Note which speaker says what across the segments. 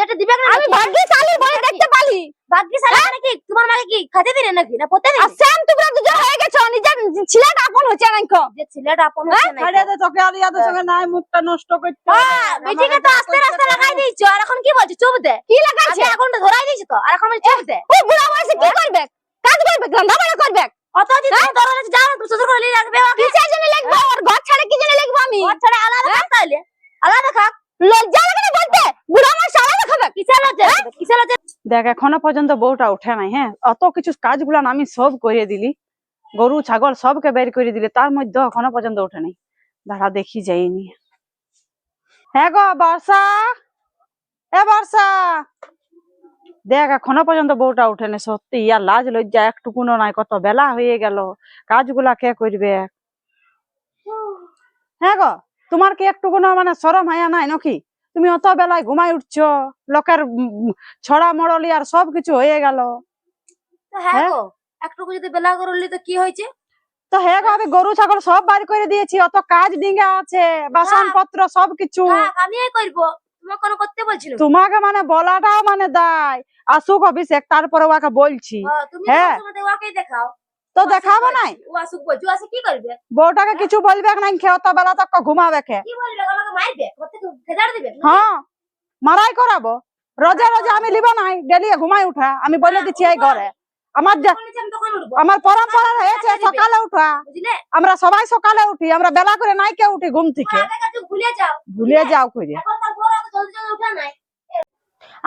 Speaker 1: যেটা দিবে না
Speaker 2: আমি ভাগ্যশালী বলে দেখতে পালি।
Speaker 1: ভাগ্যশালী মানে কি তোমার মাকে কি খেতে দিনে নাকি না প্রতিদিন?
Speaker 2: আর সেম তোমরা দুজন হয়ে গেছো, নিজের ছেলেটা আপন হচ্ছে নাইকো।
Speaker 1: যে ছেলেটা আপন হচ্ছে না
Speaker 3: ছাড়িয়ে দে তোকে আর ইয়াদের সঙ্গে নাই মুখটা নষ্ট করতে।
Speaker 1: মিঠিকে তো আস্তে আস্তে লাগাই দিয়েছো, আর এখন কি বলছো চুপ দে।
Speaker 2: কি লাগাইছে?
Speaker 1: আমি এখন তো ধরাই দিয়েছি তো, আর এখন বলছি চুপ দে।
Speaker 2: ও বুড়া বয়সে কি করবে? কাজ করবে, রান্না বান্না করবে।
Speaker 1: অত যে তুমি ধরে যাও তো শ্বশুর করে নিয়ে রাখবে ওকে।
Speaker 2: কিসের জন্য লিখবো? আর ঘর ছাড়া কি জন্য লিখবো আমি?
Speaker 1: ঘর ছাড়া আলাদা থাক তাহলে আলাদা থাক।
Speaker 2: লজ্জা লাগে না বলতে? বুড়া বয়সে আলাদা খাবে?
Speaker 1: কিসের লজ্জা? কিসের লজ্জা?
Speaker 3: দেখ এখনো পর্যন্ত বউটা উঠে নাই। হ্যাঁ, অত কিছু কাজগুলো আমি সব করে দিলি, গরু ছাগল সবকে বের করে দিলি, তার মধ্যে এখনো পর্যন্ত উঠে নাই। দাঁড়া দেখি যাইনি। হ্যাঁ গো বর্ষা, এ বর্ষা, দেখ এখনো পর্যন্ত বউটা উঠে নাই। সত্যি ইয়ার লাজ লজ্জা একটুকুনো নাই। কত বেলা হয়ে গেল, কাজগুলা কে করবে? হ্যাঁ গো, তোমার কি একটুকুনো মানে শরম হায়া নাই নাকি? তুমি অত বেলায় ঘুমাই উঠছো, লোকের ছড়া মড়লি আর সবকিছু হয়ে গেল।
Speaker 1: হ্যাঁ গো, একটুকু যদি বেলা করলি তো কি হয়েছে?
Speaker 3: তো হ্যাঁ গো, আমি গরু ছাগল সব বার করে দিয়েছি, অত কাজ ডিঙ্গা আছে, বাসন পত্র সবকিছু।
Speaker 1: আমি করব, তোমাকে কোনো করতে বলছিল?
Speaker 3: তোমাকে মানে বলাটাও মানে দায়। আসুক অভিষেক, তারপরে ওকে বলছি।
Speaker 1: তুমি
Speaker 3: হ্যাঁ
Speaker 1: ওকেই দেখাও
Speaker 3: তো দেখাবো নাই?
Speaker 1: ও আসুক বলছো, আসে কি করবে?
Speaker 3: বউটাকে কিছু বলবে না, খেয়ে অত বেলা তক ঘুমাবে খে।
Speaker 1: কি বলবে? আমাকে মারবে, প্রত্যেক ফেদার দিবে?
Speaker 3: হ্যাঁ, মারাই করাবো। রোজে রোজে আমি লিব নাই, ডেলি ঘুমাই উঠা। আমি বলে দিচ্ছি এই ঘরে আমার পরম্পরা হয়েছে সকালে উঠা। আমরা সবাই সকালে উঠি, আমরা বেলা করে নাই কেউ উঠি ঘুম থেকে। ভুলে যাও করে।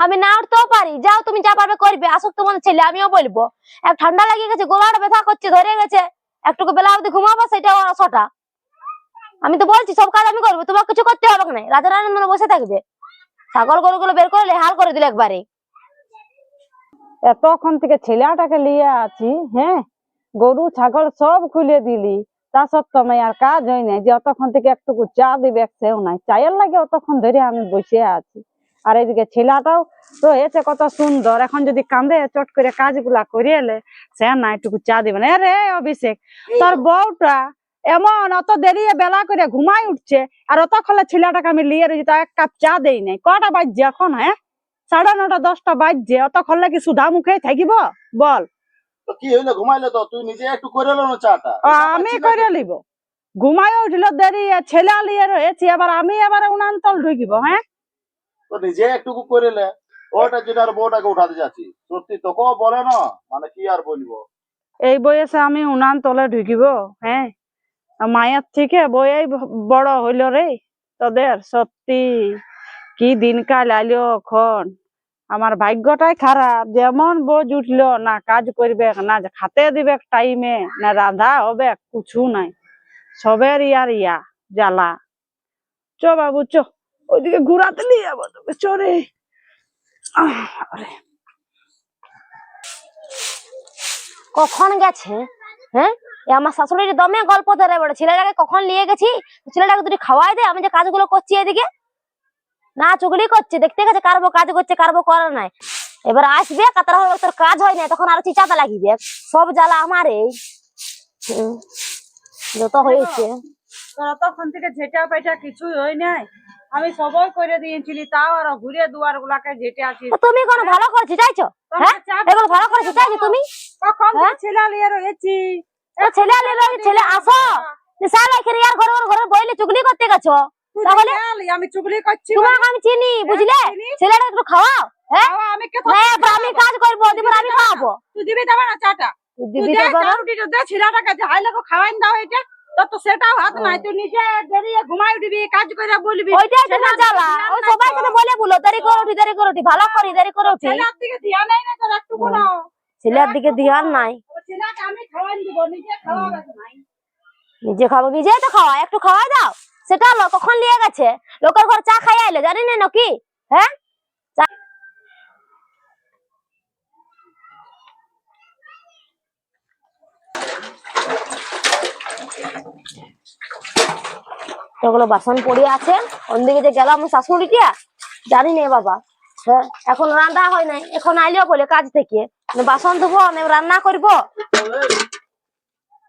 Speaker 1: আমি না উঠতেও পারি, যাও তুমি যা পারবে করবে। আসুক তোমার ছেলে, আমিও বলবো। এক ঠান্ডা লাগিয়ে গেছে, গলাটা ব্যথা করছে, ধরে গেছে, একটুকু বেলা অবধি ঘুমাবো, সেটা ছটা। আমি তো বলছি সব কাজ আমি করবো, তোমার কিছু করতে হবে না। রাজা রানী মনে বসে থাকবে, ছাগল গরুগুলো বের করলে হাল করে দিলে একবারে।
Speaker 3: এতক্ষণ থেকে ছেলেটাকে লিয়ে আছি, হ্যাঁ, গরু ছাগল সব খুলে দিলি, তা সত্ত্বেও আর কাজ হয় নাই। যে অতক্ষণ থেকে একটুকু চা দিবে, সেও নাই। চায়ের লাগে অতক্ষণ ধরে আমি বসে আছি। আর এইদিকে ছেলেটাও তো হয়েছে কত সুন্দর, এখন যদি কান্দে চট করে কাজগুলা করে এলে, সে না একটুকু চা দিবে না। রে অভিষেক, তোর বউটা এমন অত দেরি বেলা করে ঘুমাই উঠছে, আর অতক্ষণে ছেলেটাকে আমি লিয়ে রয়েছি, তা এক কাপ চা দেই নাই। কটা বাজছে এখন? হ্যাঁ, 9:30 10টা বাজছে। অতক্ষণ লাগি সুধা মুখে থাকিব? বল।
Speaker 4: তো কি হইলো? ঘুমাইলে তো তুই নিজে একটু করে লো না চাটা।
Speaker 3: আমি করে লিব? ঘুমাই উঠল দেরি, ছেলে লিয়ে রয়েছি, আবার আমি এবার উনান্তল ঢুকিব? হ্যাঁ,
Speaker 4: তো নিজে একটুকু করে লে। ওটা যেটা আর বউটাকে উঠাতে যাচ্ছি, সত্যি তোকেও বলে না, মানে কি আর বলবো।
Speaker 3: এই বয়সে আমি উনান্তলে ঢুকিব? হ্যাঁ, মায়ের থেকে বই বড় হইল রে তোদের। সত্যি কি দিনকাল আইলো এখন। আমার ভাগ্যটাই খারাপ, যেমন বোঝ উঠলো, না কাজ করবে, না খাতে দিবে টাইমে, না রাধা হবে, কিছু নাই। সবের ইয়ার ইয়া জ্বালা। চ বাবু চ, ওইদিকে ঘুরাতে নিয়ে যাবো তোকে, চরে।
Speaker 1: কখন গেছে? হ্যাঁ, আমার শাশুড়ির দমে গল্প ধরে বড়। ছেলেটাকে কখন নিয়ে গেছি, ছেলেটাকে দুটি খাওয়াই দে, আমি যে কাজগুলো করছি এদিকে। না চুগলি করছে, দেখতে গেছে কারবো কাজ করছে, কারবো করার নাই। এবার আসবে কাতারা হবে, তোর কাজ হয় না, তখন আরো চিচাতে লাগিবে। সব জ্বালা আমার এই যত হয়েছে।
Speaker 3: তখন থেকে ঝেঁটা পেটা কিছুই হয় নাই, আমি সবই করে দিয়েছিলি, তাও আর ঘুরে দুয়ার গুলাকে ঝেঁটে আছি।
Speaker 1: তুমি কোনো ভালো করেছি চাইছো? হ্যাঁ, এগুলো ভালো করেছি চাইছো তুমি?
Speaker 3: কখন ছেলে লিয়ে রয়েছি?
Speaker 1: ছেলে ছেলে আসো, সারা এখানে আর ঘরে ঘরে বইলে চুগলি করতে গেছো। তাহলে
Speaker 3: আমি চুগলি করছি?
Speaker 1: তোমাকে আমি চিনি, বুঝলে? ছেলেটা একটু খাওয়াও। হ্যাঁ,
Speaker 3: আমি
Speaker 1: আমি কাজ করবো, আমি খাওয়াবো।
Speaker 3: তুই দিবি দেবে না চাটা?
Speaker 1: দিবি দেবে না?
Speaker 3: রুটিটা দে ছেলেটাকে, হাই লাগো খাওয়াই দাও। এটা তো সেটাও হাত নাই, তুই নিজে দেরি ঘুমাই উঠবি, কাজ করে বলবি।
Speaker 1: ওইটাই তোমার জ্বালা। ওই সবাই কথা বলে বলো দেরি করে উঠি, দেরি করে উঠি, ভালো করি দেরি করে উঠি।
Speaker 3: ছেলের দিকে ধ্যান নাই না তোর একটু কোনো?
Speaker 1: ছেলের দিকে ধ্যান নাই।
Speaker 3: ছেলেকে আমি খাওয়াই দিব, নিজে খাওয়াবে নাই।
Speaker 1: নিজে খাবো, নিজেই তো খাওয়া, একটু খাওয়াই দাও। সেটা লোক কখন নিয়ে গেছে, লোকের ঘর চা খাই আইলে, জানি না নাকি? হ্যাঁ, ওগুলো বাসন পড়ে আছে। অন্যদিকে যে গেলাম শাশুড়িটা, জানি না বাবা। হ্যাঁ, এখন রান্না হয় নাই, এখন আইলেও বলে কাজ থেকে বাসন ধোবো, আমি রান্না করবো।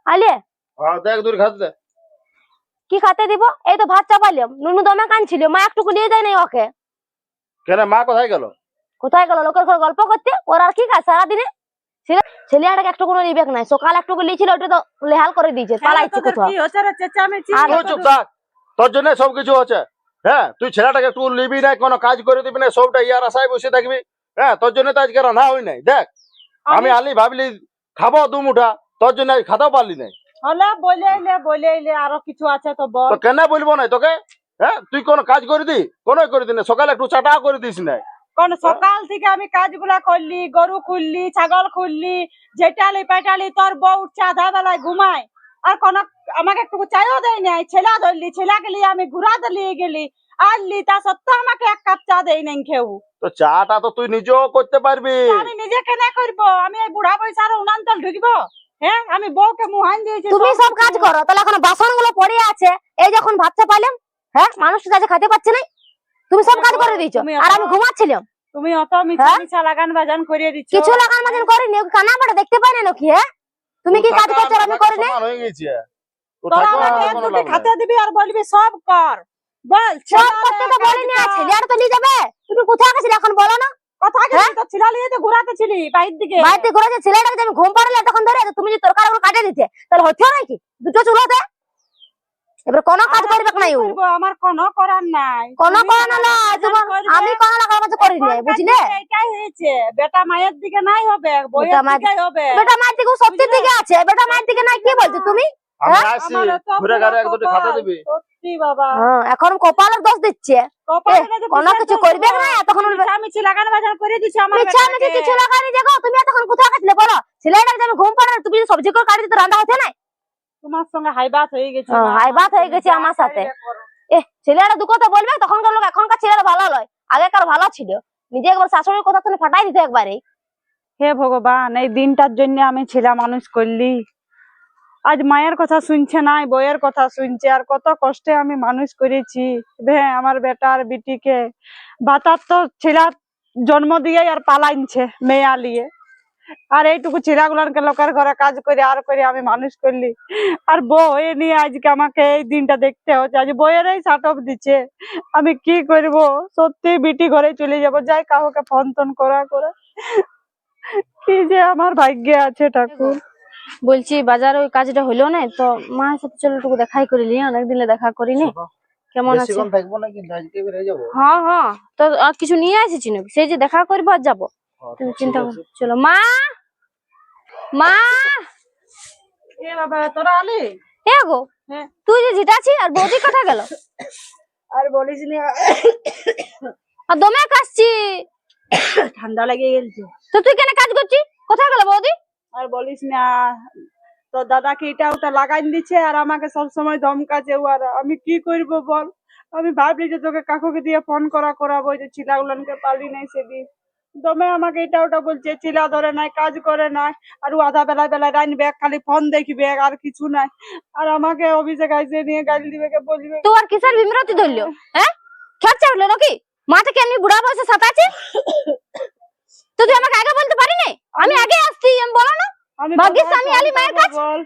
Speaker 1: আইলে
Speaker 4: দেখ দূর খাতে দে।
Speaker 1: কি খাতে দিব? এই তো ভাত চাপাইলাম, নুনু দমে কানছিল, মা একটুকু নিয়ে যায় নাই ওকে।
Speaker 4: কেন মা কোথায় গেল?
Speaker 1: কোথায় গেল? লোকের ঘরে গল্প করতে। ওর আর কি কাজ সারাদিনে? ছেলেটাকে একটু কোনো নিবেক নাই। সকাল একটু লিয়েছিল, ওটা তো লেহাল করে দিয়েছে, পালাইছে কোথাও।
Speaker 3: কি হচ্ছে রে চেঁচামেচি?
Speaker 1: আর
Speaker 4: তুই চুপ থাক, তোর জন্য সবকিছু হচ্ছে। হ্যাঁ, তুই ছেলেটাকে একটু নিবি না, কোনো কাজ করে দিবি না, সবটা ইয়ার আশায় বসে থাকবি। হ্যাঁ, তোর জন্য তো আজকে রান্না হই নাই। দেখ আমি আলি ভাবলি খাবো দু মুঠা, তোর জন্য আজ খাতেও পারলি নাই।
Speaker 3: হলে বলে এলে আরো কিছু আছে তো বল।
Speaker 4: তো কেন বলবো না তোকে? হ্যাঁ, তুই কোনো কাজ করে দি? কোনো করে দি না। সকালে একটু চাটা করে দিস না।
Speaker 3: কোন সকাল থেকে আমি কাজগুলা করলি, গরু খুললি, ছাগল খুললি, যেটালি পেটালি, তোর বউ উঠছে আধা বেলায় ঘুমায়, আর কোন আমাকে একটু চাইও দেয় নাই। ছেলা ধরলি, ছেলাকে নিয়ে আমি ঘুরা দিয়ে গেলি, আনলি, তা সত্ত্বেও আমাকে এক কাপ চা দেয় নাই খেউ।
Speaker 4: তো চাটা তো তুই নিজেও করতে পারবি।
Speaker 3: আমি নিজে কেন করবো? আমি এই বুড়া বয়সার উনান্তল ঢুকবো? হ্যাঁ, আমি বউকে মুহান দিয়েছি।
Speaker 1: তুমি সব কাজ করো, তাহলে এখন বাসন গুলো পড়ে আছে। এই যখন ভাত চাপাইলাম, হ্যাঁ, মানুষ তো আজ খেতে পাচ্ছে না। তুমি সব কাজ করে দিয়েছো, আর আমি ঘুমাচ্ছিলাম।
Speaker 3: তুমি অত মিছা মিছা লাগান বাজান করিয়ে দিচ্ছ।
Speaker 1: কিছু লাগান মাঝে করিনি, কানা পাটা দেখতে পাই না নাকি? হ্যাঁ, তুমি কি কাজ করছো আর আমি করি না?
Speaker 4: হয়ে গেছে।
Speaker 3: তোরা আমাকে এক দুটি খাতে দিবি আর বলবি সব কর। বল
Speaker 1: সব করতে তো বলিনি, ছেলেটা তো নিয়ে যাবে। তুমি কোথায় গেছিলে এখন বলো না?
Speaker 3: কথা গেলি তো ছিলা লিয়ে তো ঘুরাতে ছিলি বাইর দিকে।
Speaker 1: বাড়িতে ঘুরেছে ছেলেটাকে, আমি ঘুম পাড়লে তখন ধরে তুমি যদি তরকারি গুলো কাটে দিতে, তাহলে হতো নাকি দুটো চুলোতে? এবার কোনো কাজ করবে নাই ও।
Speaker 3: আমার কোনো করার নাই।
Speaker 1: কোনো কোনো না, তোমার আমি কোনো লাগার মতো করি নাই, বুঝলে?
Speaker 3: এটাই হয়েছে, বেটা মায়ের দিকে নাই হবে, বইয়ের দিকে হবে।
Speaker 1: বেটা মায়ের দিকে সত্যির দিকে আছে, বেটা মায়ের দিকে নাই। কি বলছো তুমি?
Speaker 4: আমি আসছি, ঘুরে ঘাড়ে এক দুটো খাতে দিবি।
Speaker 3: সত্যি বাবা,
Speaker 1: হ্যাঁ, এখন কপালের দোষ দিচ্ছে। কোনো কিছু করবে না, তখন
Speaker 3: মিছি লাগান বাজার করে দিছে আমার
Speaker 1: মিছা মিছি কিছু লাগানি। দেখো তুমি এতক্ষণ কোথায় গেছিলে বলো? ছেলেটাকে আমি ঘুম পাড়ালে তুমি যদি সবজি করে কাটি দিতে, রান্না হতে নাই?
Speaker 3: তোমার সঙ্গে হাইবাত হয়ে গেছে।
Speaker 1: হাইবাত হয়ে গেছে আমার সাথে। ছেলেটা দু কথা বলবে, তখনকার লোক এখনকার ছেলেরা ভালো নয়, আগেকার ভালো ছিল। নিজে একবার শাশুড়ির কথা তুমি ফাটাই দিতে একবারে।
Speaker 3: হে ভগবান, এই দিনটার জন্য আমি ছেলে মানুষ করলি, আজ মায়ের কথা শুনছে নাই, বইয়ের কথা শুনছে। আর কত কষ্টে আমি মানুষ করেছি আমার বেটার বিটিকে। বাতার তো ছেলা জন্ম দিয়ে আর পালাইছে মেয়া লিয়ে, আর এইটুকু ছেলেগুলাকে লোকের ঘরে কাজ করে আর করে আমি মানুষ করলি। আর বউ এ নিয়ে আজকে আমাকে এই দিনটা দেখতে হচ্ছে। আজ বইয়েরই সাটক দিচ্ছে, আমি কি করব? সত্যি বিটি ঘরে চলে যাব, যাই কাউকে ফোন টোন করা করে। কি যে আমার ভাগ্যে আছে ঠাকুর।
Speaker 2: বলছি বাজার ওই কাজটা হইলো না তো, মায়ের সাথে চলো একটু দেখাই করিলি। অনেকদিন দেখা করিনি। কেমন আছে?
Speaker 4: থাকবো না, কিন্তু আজকে বের হয়ে যাবো।
Speaker 2: হ্যাঁ হ্যাঁ, তো আর কিছু নিয়ে আসিছি নাকি? সেই যে দেখা করবো আর যাবো। তুমি চিন্তা করো। চলো মা, মা।
Speaker 3: এ বাবা, তোরা আলি?
Speaker 2: এ গো, তুই যে জিটাছি আর বৌদি কোথায় গেল?
Speaker 3: আর বলিস না,
Speaker 2: আর দমে কাশছি,
Speaker 3: ঠান্ডা লেগে গেছে।
Speaker 2: তো তুই কেন কাজ করছিস? কোথায় গেল বৌদি?
Speaker 3: আর বলিস না, তো দাদাকে এটা ওটা লাগাই দিচ্ছে আর আমাকে সবসময় ধমকাছে। আর আমি কি করব বল? আমি ভাবলি যে তোকে কাকুকে দিয়ে ফোন করাবো, যে ছিলাগুলানকে পালি নাই সেদিন। দমে আমাকে এটা ওটা বলছে, চিলা ধরে নাই, কাজ করে নাই, আর ও আধা বেলায় রাইনবে, খালি ফোন দেখবে আর কিছু নাই। আর আমাকে অভিষেক আইসে নিয়ে গালি দিবে, বলবে
Speaker 2: তো আর কিসের বিমরতি ধরলো? হ্যাঁ, খেতে উঠলো নাকি? মাথাকে এমনি বুড়া বয়সে সাতাচ্ছে। তো তুই আমাকে আগে বলতে পারি নাই? আমি আগে আসছি, আমি বলো না? ভাগ্যিস আমি আলি মায়ের কাছে।
Speaker 3: বল,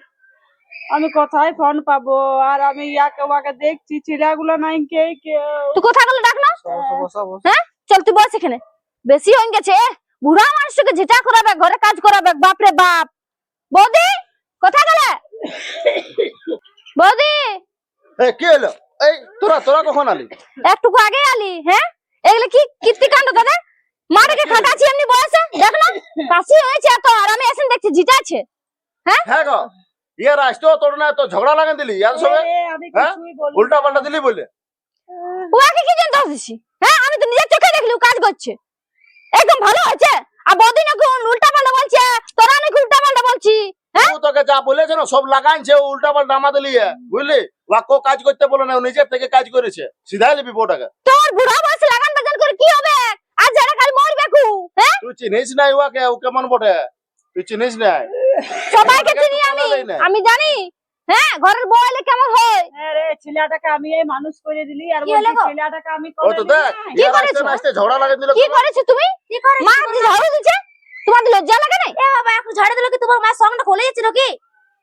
Speaker 3: আমি কোথায় ফোন পাবো? আর আমি ইয়াকে ওয়াকে দেখছি, ছেলেগুলো নাই কেউ।
Speaker 2: তুই কোথায় গেল ডাক না? হ্যাঁ, চল তুই বস এখানে। বেশি হয়ে গেছে, বুড়া মানুষকে যেটা করাবে, ঘরে কাজ করাবে, বাপরে বাপ। বৌদি কোথায় গেলে? বৌদি,
Speaker 4: কি হলো? এই তোরা কখন আলি?
Speaker 2: একটুকু আগে আলি। হ্যাঁ, এগুলো কি কীর্তিকাণ্ড দাদা? মাটাকে খাটাচ্ছি এমনি বয়সে, দেখ না কাশি হয়েছে এত, আর আমি এসে দেখছি জিটাছে।
Speaker 4: হ্যাঁ গো, ইয়ার আসতো তোর না তো ঝগড়া লাগান দিলি ইয়ার সঙ্গে? হ্যাঁ, উল্টা পাল্টা দিলি বলে।
Speaker 2: ওকে কি জানতে হচ্ছি? হ্যাঁ, আমি তো নিজের চোখে দেখলি ও কাজ করছে, একদম ভালো হয়েছে। আর বৌদি নাকি উল্টা পাল্টা বলছে, তোরা নাকি উল্টা পাল্টা বলছি।
Speaker 4: ও তোকে যা বলেছে না সব লাগাইছে, ও উল্টা পাল্টা আমাদের লিয়ে, বুঝলি? ওকে কাজ করতে বলে না, ও নিজের থেকে কাজ করেছে। সিধাই লিবি বউটাকে।
Speaker 2: তোর বুড়া বয়সে লাগান বাজান করে কি হবে? আর যারা কাল মরবে কু। হ্যাঁ,
Speaker 4: তুই চিনিস নাই ওকে, ও কেমন বটে তুই চিনিস নাই?
Speaker 2: সবাইকে চিনি আমি জানি। হ্যাঁ, ঘরের বউ এলে কেমন হয়?
Speaker 3: হ্যাঁ রে, ছেলেটাকে আমি এই মানুষ করে দিলি, আর
Speaker 2: কি হলো
Speaker 3: বলছি
Speaker 2: গো?
Speaker 3: ছেলেটাকে আমি
Speaker 4: ও তো দেখ,
Speaker 2: কি
Speaker 4: ইয়ার
Speaker 2: করেছো?
Speaker 4: আসতে ঝগড়া লাগান দিল।
Speaker 2: কি করেছো তুমি? মা যে ঝাড়ু দিচ্ছে, তোমার লজ্জা লাগে না?
Speaker 1: এ বাবা, এখন ঝাড়ে দিল কি তোমার মায়ের সঙ্গটা খুলে যাচ্ছে নাকি?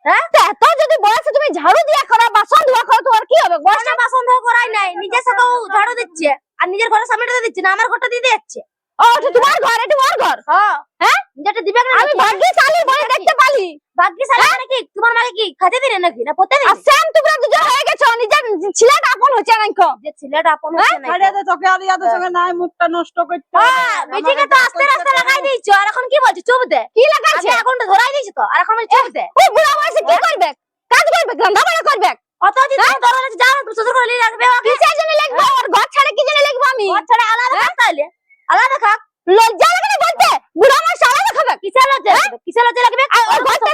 Speaker 2: হ্যাঁ, তো এত যদি বয়সে তুমি ঝাড়ু দিয়া করো, বাসন ধোয়া করো, তো আর কি হবে?
Speaker 1: বসে বাসন ধোয়া করাই নাই, নিজের সাথে ঝাড়ু দিচ্ছে। আর নিজের ঘরের সামনেটা দিচ্ছে না, আমার ঘরটা দিয়ে যাচ্ছে।
Speaker 2: ও এটা তোমার ঘর, এটা ওর ঘর।
Speaker 1: হ্যাঁ যেটা দিবে না
Speaker 2: আমি ভাগ্যশালী বলে দেখতে পালি।
Speaker 1: ভাগ্যশালী মানে কি তোমার মানে কি খাতে দিলে নাকি না পড়তে
Speaker 2: আর
Speaker 1: দিলে?
Speaker 2: সেম তোমরা দুজন হয়ে গেছো, নিজের ছেলেটা আপন হচ্ছে নাইকো।
Speaker 1: যে ছেলেটা আপন হচ্ছে না
Speaker 3: ছাড়িয়ে দে, তোকে আর ইয়াদের সঙ্গে নাই মুখটা নষ্ট করতে।
Speaker 1: বেটিকে তো আস্তে আস্তে লাগাই দিয়েছো, আর এখন কি বলছো চুপ দে?
Speaker 2: কি লাগাইছে?
Speaker 1: আমি এখনটা ধরাই দিয়েছি তো, আর এখন বলছি চুপ দে।
Speaker 2: ও বুড়া বয়সে কি করবে? কাজ করবে, রান্না বান্না করবে।
Speaker 1: অত দিন তুমি ধরে আছে, যাও তুমি শ্বশুর ঘরে রাখবে ওকে।
Speaker 2: কিসের জন্য লিখবো? ওর ঘর ছাড়া কি জন্য লিখবো আমি?
Speaker 1: ঘর ছাড়া আলাদা থাক তাইলে, আলাদা থাক।
Speaker 2: লজ্জা লাগে না বলতে? বুড়া বয়সে আলাদা খাবে?
Speaker 1: কিসের লজ্জা লাগবে? কিসের লজ্জা লাগবে?
Speaker 2: আর ওর ঘরটা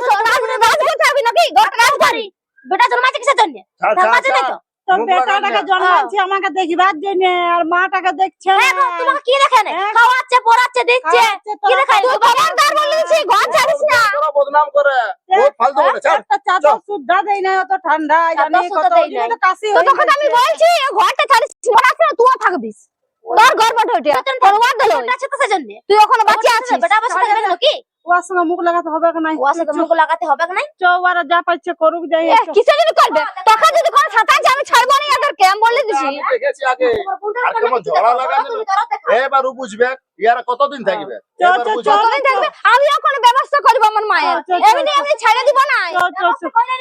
Speaker 2: রাজ করতে হবে নাকি? ঘরটা রাজ করি।
Speaker 1: বেটা জন্মাচ্ছে কিসের জন্য? জন্মাচ্ছে না তো?
Speaker 3: তোর
Speaker 4: মুখ
Speaker 3: বেটাটাকে
Speaker 4: লাগান না।
Speaker 3: জন্মাচ্ছি আমাকে দেখিবার জন্য, আর মাটাকে দেখছে না।
Speaker 1: হ্যাঁ গো, তোমাকে কি দেখে না?
Speaker 3: হ্যাঁ।
Speaker 1: খাওয়াচ্ছে, পড়াচ্ছে, দিচ্ছে।
Speaker 3: খাওয়াচ্ছে,
Speaker 1: কি
Speaker 3: তোরা
Speaker 1: দেখায়?
Speaker 2: তুই খবরদার বলেছি, ঘর ছাড়িস না।
Speaker 4: তোরা বদনাম করে বহুত ফালতু বলে ছাড়।
Speaker 3: একটা চাদর সুদ্ধা দেই না, অত ঠান্ডা জানি
Speaker 1: চাদর সুদ্ধা
Speaker 3: কত,
Speaker 1: দেই
Speaker 3: ওই জন্য
Speaker 1: নাই।
Speaker 3: তো কাশি
Speaker 2: তো
Speaker 3: হয়ে
Speaker 2: তখন আমি
Speaker 3: গেছে।
Speaker 2: বলছি এই ঘরটা ছাড়িস না, মনে আছে না তুইও থাকবিস। তোর ঘর বটে ওটা, তোর ওয়ার দিল।
Speaker 1: বেটা আছে তো সেজন্য।
Speaker 2: তুই ওখানে বাঁচিয়ে আছিস।
Speaker 1: বেটা বসে থাকবে নাকি?
Speaker 3: ওর সঙ্গে মুখ লাগাতে হবে কি নাই?
Speaker 1: ওর সাথে মুখ লাগাতে হবে না?
Speaker 3: ওরা যা পাচ্ছে করুক, যাই
Speaker 2: এ, কিসের জন্য করবে? তোকে যদি কোনো সাঁতার আমি ছাড়বো না এদেরকে, আমি বলে দিছি।
Speaker 4: আমি দেখেছি আগে।
Speaker 1: তোমার বোনটার
Speaker 4: আর
Speaker 1: উপর
Speaker 4: কেমন
Speaker 1: কিছু
Speaker 4: ঝগড়া
Speaker 1: দেখো,
Speaker 4: লাগানো
Speaker 1: তুমি ধরো দেখো।
Speaker 4: এবারও বুঝবে ইয়ারা কতদিন থাকবে।
Speaker 3: চ,
Speaker 4: এবার
Speaker 3: চ,
Speaker 4: বুঝবে।
Speaker 3: চ।
Speaker 2: যতদিন থাকবে আমিও কোনো ব্যবস্থা করবো আমার মায়ের।
Speaker 3: চল, চল,
Speaker 2: এমনি আমি ছেড়ে দিব না।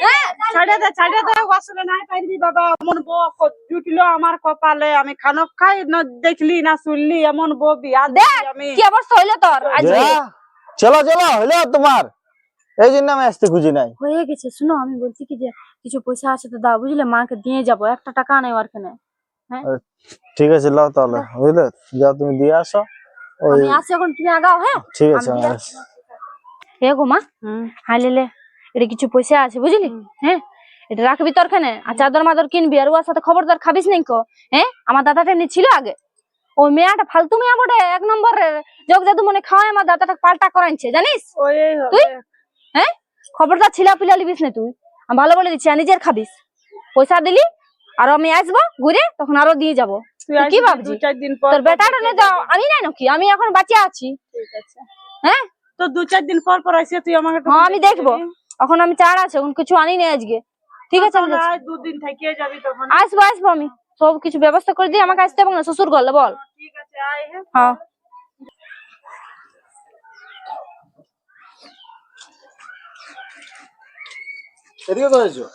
Speaker 1: হ্যাঁ,
Speaker 3: ছাড়িয়ে দে, ছাড়িয়ে দে, ওর সঙ্গে নাই পারবি বাবা। এমন বউ জুটলো আমার কপালে, আমি খানক খাই না দেখলি না শুনলি, এমন বউ বিয়া
Speaker 2: দেখ,
Speaker 3: দিই আমি।
Speaker 2: কি অবস্থা হইলো তোর আজকে?
Speaker 5: চলো চলো হইলো তোমার, এই জন্য আমি আসতে খুঁজি নাই।
Speaker 2: হয়ে গেছে। শুনো, আমি বলছি কি যে কিছু পয়সা আছে তো দাও, বুঝলে, মাকে দিয়ে যাবো। একটা টাকা নেই ওর কানে।
Speaker 5: ঠিক আছে লাও তাহলে, বুঝলে, যাও তুমি দিয়ে আসো। ওই
Speaker 2: আমি আসি এখন, তুমি আগাও। হ্যাঁ
Speaker 5: ঠিক আছে
Speaker 2: আমি
Speaker 5: আমি
Speaker 2: দিয়ে আসছি। হে গো মা, হাই লেলে, এটা কিছু পয়সা আছে বুঝলি। হ্যাঁ এটা রাখবি তোর খানে, আর চাদর মাদর কিনবি। আর ওর সাথে খবরদার খাবিস নাই কো। হ্যাঁ আমার দাদাটা এমনি ছিল আগে, ওই মেয়েটা ফালতু মেয়ে বটে, এক নম্বরের যোগ জাদু মনে খাওয়ায় আমার দাদাটা পাল্টা করাইছে, জানিস?
Speaker 3: ওই
Speaker 2: তুই হ্যাঁ খবরদার ছিলা পিলা লিবিস না তুই, আমি ভালো বলে দিচ্ছি। আর নিজের খাবিস, পয়সা দিলি আর আমি আসবো ঘুরে, তখন আরো দিয়ে যাবো।
Speaker 3: তুই
Speaker 2: কি
Speaker 3: আসবি
Speaker 2: ভাবছি?
Speaker 3: 2-4 দিন পর।
Speaker 2: তোর বেটাটা নিয়ে যাও, আমি নাই নাকি? আমি এখন বাঁচিয়ে আছি।
Speaker 3: ঠিক আছে,
Speaker 2: হ্যাঁ
Speaker 3: তো 2-4 দিন পর পর আসে তুই আমাকে একটু
Speaker 2: হ্যাঁ আমি
Speaker 3: দেখে
Speaker 2: দেখবো।
Speaker 3: দিবি।
Speaker 2: এখন আমি চার আছে, এখন কিছু আনি নাই আজকে। ঠিক আছে আমি যাচ্ছি।
Speaker 3: আর 2 দিন থেকে যাবি তখন।
Speaker 2: আসবো আসবো, আমি সব কিছু ব্যবস্থা করে দিই। আমাকে আসতে হবে না শ্বশুর ঘরে, বল।
Speaker 3: ঠিক আছে, আয়।
Speaker 2: হ্যাঁ
Speaker 4: এদিকে তো এসো।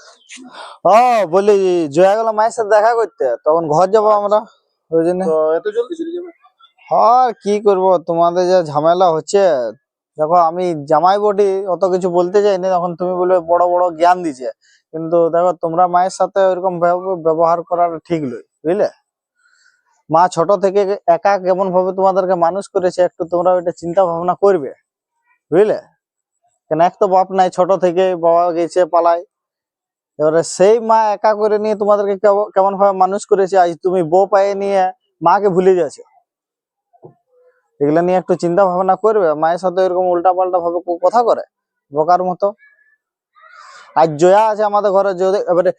Speaker 5: ও বলি জয়া গেল মায়ের সাথে দেখা করতে, তখন ঘর যাবো আমরা, ওই জন্য।
Speaker 4: তো এত জলদি চলে যাবে?
Speaker 5: আর কি করব, তোমাদের যা ঝামেলা হচ্ছে। দেখো আমি জামাই বটি, অত কিছু বলতে চাই না, তখন তুমি বলবে বড় বড় জ্ঞান দিছে। কিন্তু দেখো তোমরা মায়ের সাথে ওইরকম ব্যবহার করার ঠিক নয়, বুঝলে। মা ছোট থেকে একা কেমন ভাবে তোমাদেরকে মানুষ করেছে, একটু তোমরা ওইটা চিন্তা ভাবনা করবে, বুঝলে। কেন এক তো বাপ নাই, ছোট থেকে বাবা গেছে পালায়। এবারে সেই মা একা করে নিয়ে তোমাদেরকে কেমন ভাবে মানুষ করেছে, আজ তুমি বউ পায়ে নিয়ে মাকে ভুলে যাচ্ছে। এগুলা নিয়ে একটু চিন্তা ভাবনা করবে। মায়ের সাথে এরকম উল্টা পাল্টা ভাবে কথা করে বোকার মতো। আজ জয়া আছে আমাদের ঘরে, যদি এবারে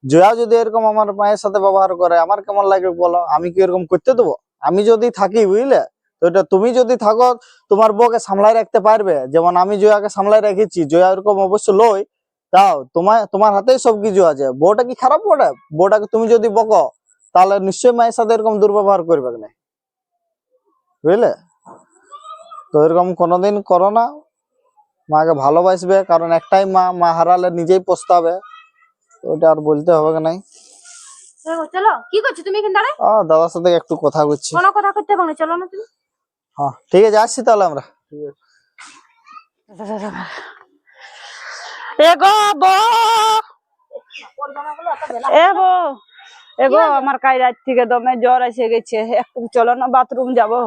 Speaker 5: জয়া যদি এরকম আমার মায়ের সাথে ব্যবহার করে, আমার কেমন লাগবে বলো? আমি কি এরকম করতে দেবো? আমি যদি থাকি, বুঝলে, তো এটা তুমি যদি থাকো তোমার বউকে সামলাই রাখতে পারবে, যেমন আমি জয়াকে সামলাই রেখেছি। জয়া এরকম অবশ্য লই, তাও তোমার হাতেই সবকিছু আছে। বউটা কি খারাপ? বউটাকে তুমি যদি বকো, তাহলে নিশ্চয়ই মায়ের সাথে এরকম দুর্ব্যবহার করবে না, বুঝলে। তো এরকম কোনোদিন করো না। মাকে ভালোবাসবে, কারণ একটাই মা, মা হারালে নিজেই পস্তাবে। ওটা আর বলতে হবে নাই।
Speaker 2: চলো, কি করছো তুমি এখানে দাঁড়ায়?
Speaker 5: দাদার সাথে একটু কথা করছি।
Speaker 2: কোনো কথা করতে হবে না, চলো না তুমি।
Speaker 5: হ্যাঁ ঠিক আছে, আসছি তাহলে আমরা।
Speaker 3: এগো বউ, এগো আমার কাল রাত থেকে দমে জ্বর এসে গেছে, একটু চলো না বাথরুম যাবো।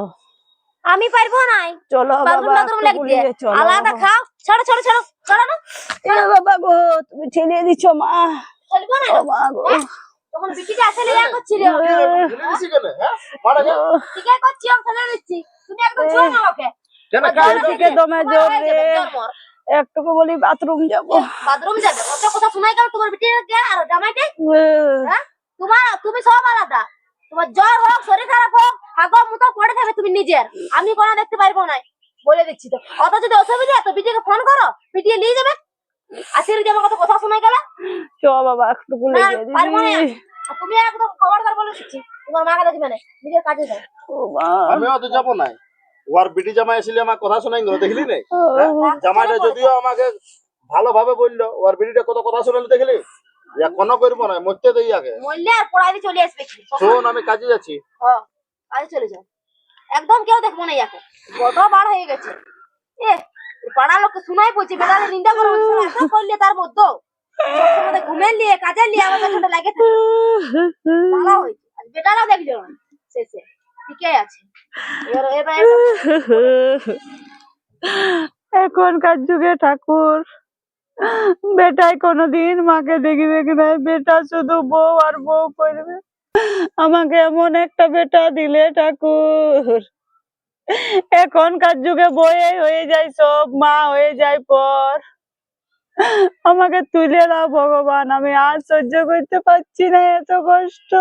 Speaker 1: আমি পারবো নাই।
Speaker 3: চলো
Speaker 1: বাথরুম
Speaker 3: বাবা,
Speaker 1: বাথরুম
Speaker 3: একটু
Speaker 1: লাগছে,
Speaker 3: গুলিয়ে চলো।
Speaker 1: আলাদা খাও। ছাড়ো ছাড়ো ছাড়ো, চলো না।
Speaker 3: এ বাবা গো, তুমি ঠেলিয়ে দিচ্ছ মা।
Speaker 1: চলবো না?
Speaker 3: ও মা গো,
Speaker 1: তখন বিটিটা আসলে ইয়া করছিল।
Speaker 4: ভুলে গেছি কেন? হ্যাঁ মারা যা।
Speaker 1: ঠিক আছে করছি, আমি ফেলে দিচ্ছি। তুমি একদম ছুঁয়ো না ওকে।
Speaker 4: কেন
Speaker 3: কাল থেকে দমে জ্বর রে,
Speaker 1: জ্বর মর।
Speaker 3: একটুকু বলি বাথরুম যাবো।
Speaker 1: বাথরুম যাবে, কত কথা শোনাই গেল তোমার বিটিকে আর জামাইকে। হ্যাঁ তুমি সব আলাদা। তোমার জ্বর হোক, শরীর খারাপ হোক, হাগো মুতো পড়ে থাকবে তুমি নিজের। আমি কোনো দেখতে পারবো না, বলে দিচ্ছি তো। অত যদি অসুবিধা তো বিটিকে ফোন করো, পিটিয়ে নিয়ে যাবে। আসির যে আমার কত কথা শোনাই গেল।
Speaker 3: চ বাবা, একটু গুলিয়ে
Speaker 1: পারবো না।
Speaker 3: দিবি।
Speaker 1: আর তুমি একদম খবরদার বলে দিচ্ছি। তোমার মাকে দেখবে না, নিজের কাজে যাও।
Speaker 4: আমিও তো যাবো নাই। ওর বিটি জামাই আসলে আমার কথা শোনাই গেল, দেখলি নাই? হ্যাঁ? জামাইটা যদিও আমাকে ভালোভাবে বললো, ওর বিটিটা কত কথা শোনালো দেখলি? ইয়া কোনো করবো না, মরতে দেই আগে।
Speaker 1: মরলে আর পড়াইলে চলে আসবে কি?
Speaker 4: শোন, আমি কাজে যাচ্ছি।
Speaker 1: হ্যাঁ, কাজে চলে যাও। একদম কেউ দেখবো না ইয়াকে, বড় বার হয়ে গেছে। এ পাড়া লোককে শোনাই পড়ছে, বেড়ালে নিন্দা করে বলছে, এত করলে তার মধ্যে সবসময় ঘুমের লিয়ে কাজের লিয়ে আমার পেছনটা লাগে থাকে। ভালো হয়েছে, আর বেটারাও দেখলো না শেষে, ঠিকই আছে। এবার
Speaker 3: এখনকার যুগে ঠাকুর বেটাই কোনোদিন মাকে দেখবে কি নাই, বেটা শুধু বউ আর বউ করবে। আমাকে এমন একটা বেটা দিলে ঠাকুর, এখনকার যুগে বয়ে হয়ে যায় সব, মা হয়ে যায় পর। আমাকে তুলে দাও ভগবান, আমি আর সহ্য করতে পারছি না এত কষ্ট।